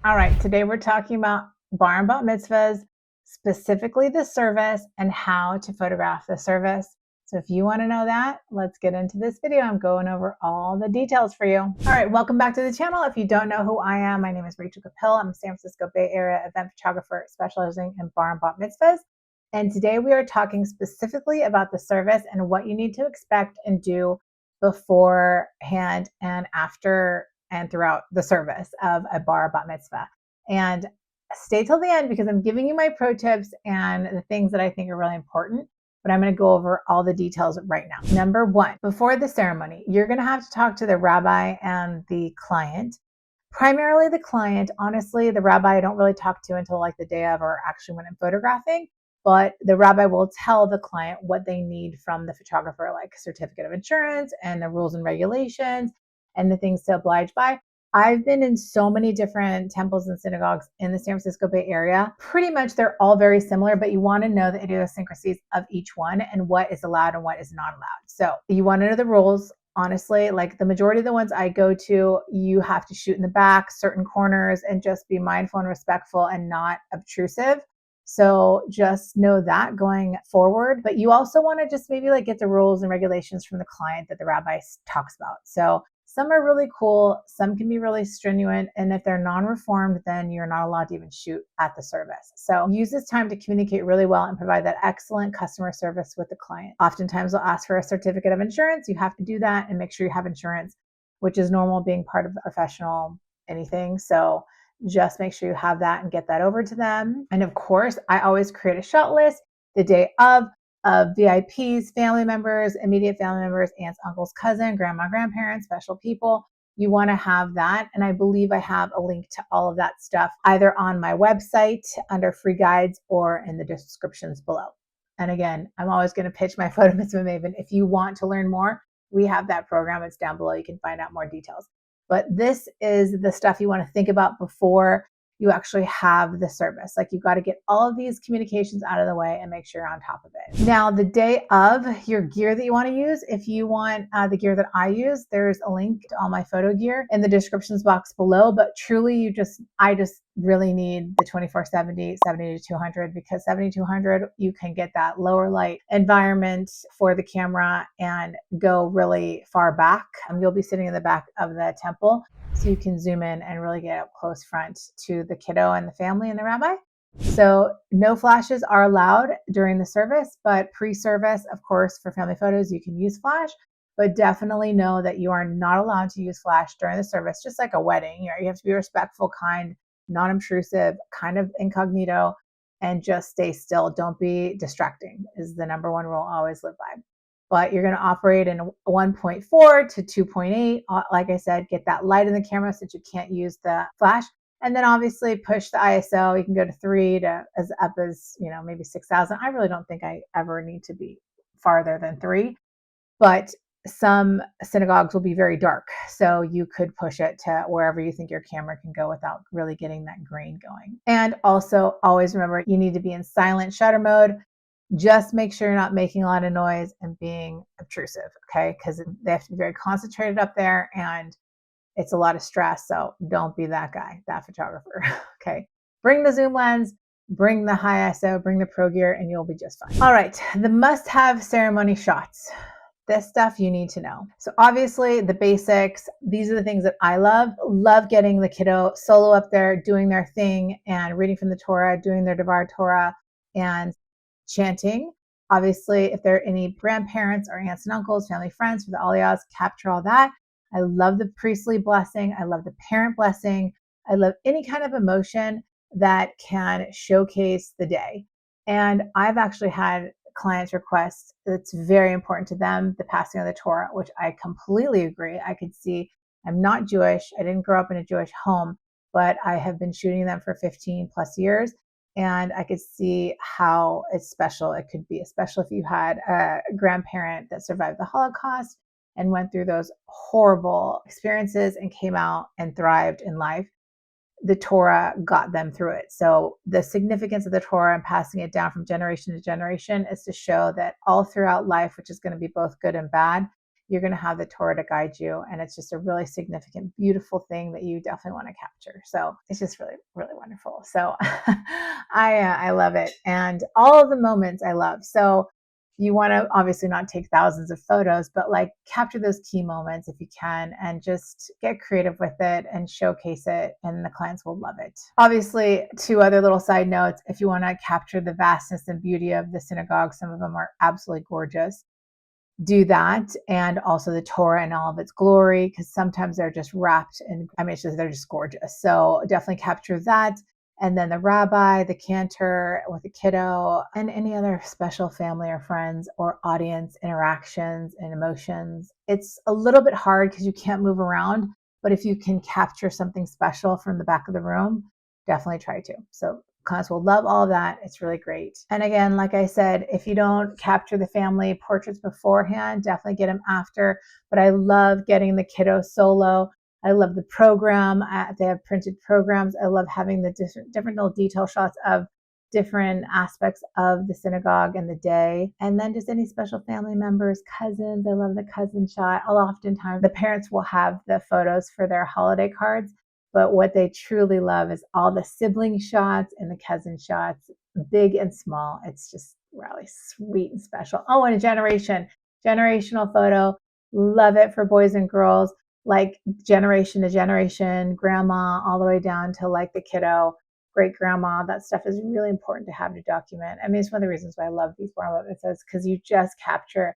All right, today we're talking about bar and bat mitzvahs, specifically the service and how to photograph the service. So if you want to know that, let's get into this video. I'm going over all the details for you. All right, welcome back to the channel. If you don't know who I am, my name is Rachel Capil. I'm a San Francisco Bay Area event photographer specializing in bar and bat mitzvahs. And today we are talking specifically about the service and what you need to expect and do beforehand and after and throughout the service of a bar bat mitzvah. And stay till the end because I'm giving you my pro tips and the things that I think are really important, but I'm going to go over all the details right now. Number one, before the ceremony, you're going to have to talk to the rabbi and the client. Primarily the client. Honestly, the rabbi I don't really talk to until like the day of or actually when I'm photographing. But the rabbi will tell the client what they need from the photographer, like a certificate of insurance and the rules and regulations and the things to oblige by. I've been in so many different temples and synagogues in the San Francisco Bay Area. Pretty much they're all very similar, but you want to know the idiosyncrasies of each one and what is allowed and what is not allowed. So you want to know the rules. Honestly, like the majority of the ones I go to, you have to shoot in the back, certain corners, and just be mindful and respectful and not obtrusive. So just know that going forward, but you also want to just maybe like get the rules and regulations from the client that the rabbi talks about. So some are really cool, some can be really stringent, and if they're non-reformed, then you're not allowed to even shoot at the service. So use this time to communicate really well and provide that excellent customer service with the client. Oftentimes they'll ask for a certificate of insurance. You have to do that and make sure you have insurance, which is normal being part of a professional anything. So just make sure you have that and get that over to them. And of course, I always create a shot list the day of VIPs, family members, immediate family members, aunts, uncles, cousin, grandma, grandparents, special people. You want to have that. And I believe I have a link to all of that stuff either on my website under free guides or in the descriptions below. And again, I'm always going to pitch my Photo Mitzvah Maven. If you want to learn more, we have that program. It's down below. You can find out more details. But this is the stuff you want to think about before you actually have the service. Like you've got to get all of these communications out of the way and make sure you're on top of it. Now, the day of, your gear that you want to use, if you want the gear that I use, there's a link to all my photo gear in the descriptions box below. But truly, I just really need the 24-70, 70-200 because 70-200, you can get that lower light environment for the camera and go really far back. You'll be sitting in the back of the temple, so you can zoom in and really get up close front to the kiddo and the family and the rabbi. So no flashes are allowed during the service, but pre-service, of course, for family photos, you can use flash, but definitely know that you are not allowed to use flash during the service, just like a wedding. You have to be respectful, kind, non-intrusive, kind of incognito, and just stay still. Don't be distracting is the number one rule I always live by. But you're going to operate in 1.4 to 2.8. Like I said, get that light in the camera since you can't use the flash. And then obviously push the ISO. You can go to 3 to as up as, maybe 6,000. I really don't think I ever need to be farther than 3. But some synagogues will be very dark. So you could push it to wherever you think your camera can go without really getting that grain going. And also always remember, you need to be in silent shutter mode. Just make sure you're not making a lot of noise and being obtrusive, okay? Because they have to be very concentrated up there and it's a lot of stress. So don't be that guy, that photographer, okay? Bring the zoom lens, bring the high ISO, bring the pro gear, and you'll be just fine. All right, the must-have ceremony shots. This stuff you need to know. So obviously the basics, these are the things that I love getting the kiddo solo up there, doing their thing and reading from the Torah, doing their Devar Torah and chanting. Obviously, if there are any grandparents or aunts and uncles, family, friends for the aliyahs, capture all that. I love the priestly blessing. I love the parent blessing. I love any kind of emotion that can showcase the day. And I've actually had clients request that's very important to them, the passing of the Torah, which I completely agree. I could see I'm not Jewish. I didn't grow up in a Jewish home, but I have been shooting them for 15 plus years. And I could see how it's special it could be, especially if you had a grandparent that survived the Holocaust and went through those horrible experiences and came out and thrived in life. The Torah got them through it. So the significance of the Torah and passing it down from generation to generation is to show that all throughout life, which is going to be both good and bad, you're going to have the Torah to guide you. And it's just a really significant, beautiful thing that you definitely want to capture. So it's just really, really wonderful. So I love it. And all of the moments I love. So you want to obviously not take thousands of photos, but like capture those key moments if you can, and just get creative with it and showcase it, and the clients will love it. Obviously, two other little side notes. If you want to capture the vastness and beauty of the synagogue, some of them are absolutely gorgeous. Do that, and also the Torah and all of its glory, because sometimes they're just wrapped in, they're just gorgeous. So definitely capture that. And then the rabbi, the cantor with the kiddo, and any other special family or friends or audience interactions and emotions. It's a little bit hard because you can't move around, but if you can capture something special from the back of the room, definitely try to. So clients will love all of that. It's really great. And again, like I said, if you don't capture the family portraits beforehand, definitely get them after. But I love getting the kiddo solo. I love the program. They have printed programs. I love having the different little detail shots of different aspects of the synagogue and the day. And then just any special family members, cousins. I love the cousin shot. Oftentimes the parents will have the photos for their holiday cards, but what they truly love is all the sibling shots and the cousin shots, big and small. It's just really sweet and special. Oh, and a generational photo. Love it for boys and girls, like generation to generation, grandma, all the way down to like the kiddo, great grandma. That stuff is really important to have to document. It's one of the reasons why I love these Bat Mitzvahs, because you just capture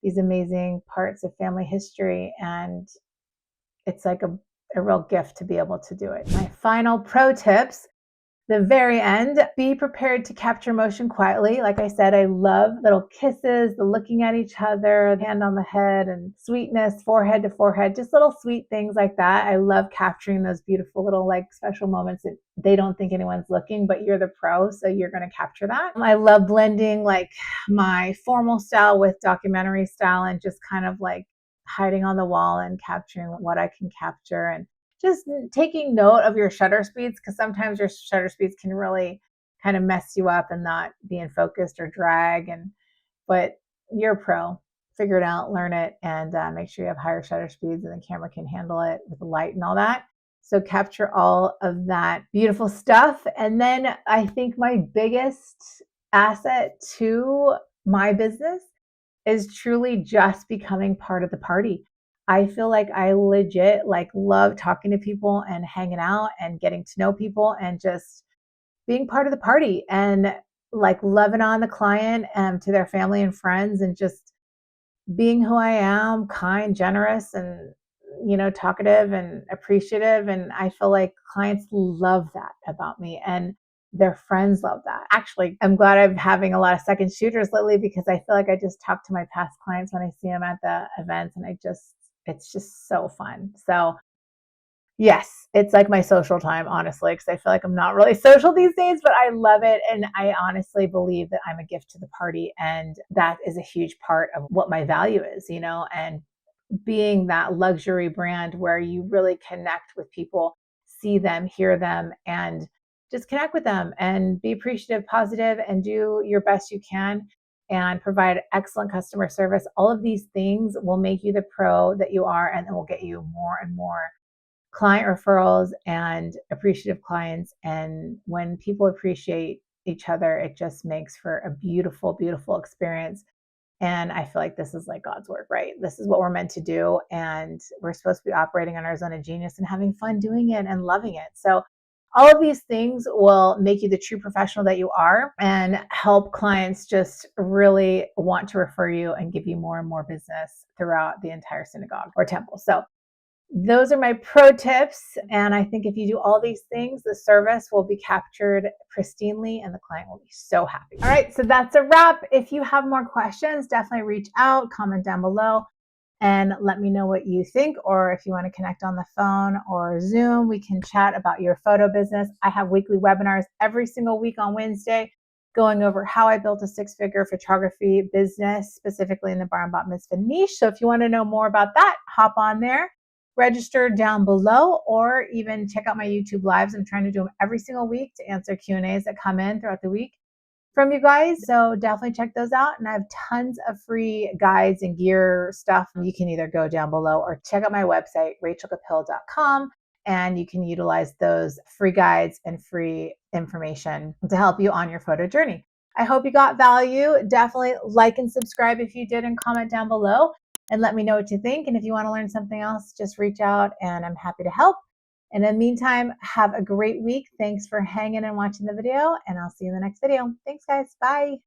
these amazing parts of family history, and it's like a real gift to be able to do it. My final pro tips, the very end, be prepared to capture emotion quietly. Like I said, I love little kisses, the looking at each other, hand on the head, and sweetness, forehead to forehead, just little sweet things like that. I love capturing those beautiful little like special moments that they don't think anyone's looking, but you're the pro, so you're going to capture that. I love blending like my formal style with documentary style, and just kind of like hiding on the wall and capturing what I can capture, and just taking note of your shutter speeds, because sometimes your shutter speeds can really kind of mess you up and not being focused or drag. But you're a pro. Figure it out, learn it, and make sure you have higher shutter speeds and the camera can handle it with the light and all that. So capture all of that beautiful stuff. And then I think my biggest asset to my business is truly just becoming part of the party. I feel like I legit like love talking to people and hanging out and getting to know people and just being part of the party, and like loving on the client and to their family and friends, and just being who I am, kind, generous, and talkative and appreciative. And I feel like clients love that about me, and their friends love that. Actually, I'm glad I'm having a lot of second shooters lately, because I feel like I just talk to my past clients when I see them at the events, and it's just so fun. So yes, it's like my social time, honestly, because I feel like I'm not really social these days, but I love it. And I honestly believe that I'm a gift to the party. And that is a huge part of what my value is, and being that luxury brand where you really connect with people, see them, hear them, and just connect with them and be appreciative, positive, and do your best you can and provide excellent customer service. All of these things will make you the pro that you are, and then will get you more and more client referrals and appreciative clients. And when people appreciate each other, it just makes for a beautiful, beautiful experience. And I feel like this is like God's work, right? This is what we're meant to do. And we're supposed to be operating on our zone of genius and having fun doing it and loving it. So all of these things will make you the true professional that you are, and help clients just really want to refer you and give you more and more business throughout the entire synagogue or temple. So those are my pro tips. And I think if you do all these things, the service will be captured pristinely and the client will be so happy. All right, so that's a wrap. If you have more questions, definitely reach out, comment down below, and let me know what you think. Or if you want to connect on the phone or Zoom, we can chat about your photo business. I have weekly webinars every single week on Wednesday, going over how I built a six-figure photography business, specifically in the Bar and Bat Mitzvah niche. So if you want to know more about that, hop on there. Register down below, or even check out my YouTube lives. I'm trying to do them every single week to answer Q&As that come in throughout the week from you guys. So definitely check those out. And I have tons of free guides and gear stuff. You can either go down below or check out my website, rachelcapill.com, and you can utilize those free guides and free information to help you on your photo journey. I hope you got value. Definitely like and subscribe if you did, and comment down below and let me know what you think. And if you want to learn something else, just reach out and I'm happy to help. And in the meantime, have a great week. Thanks for hanging and watching the video, and I'll see you in the next video. Thanks, guys. Bye.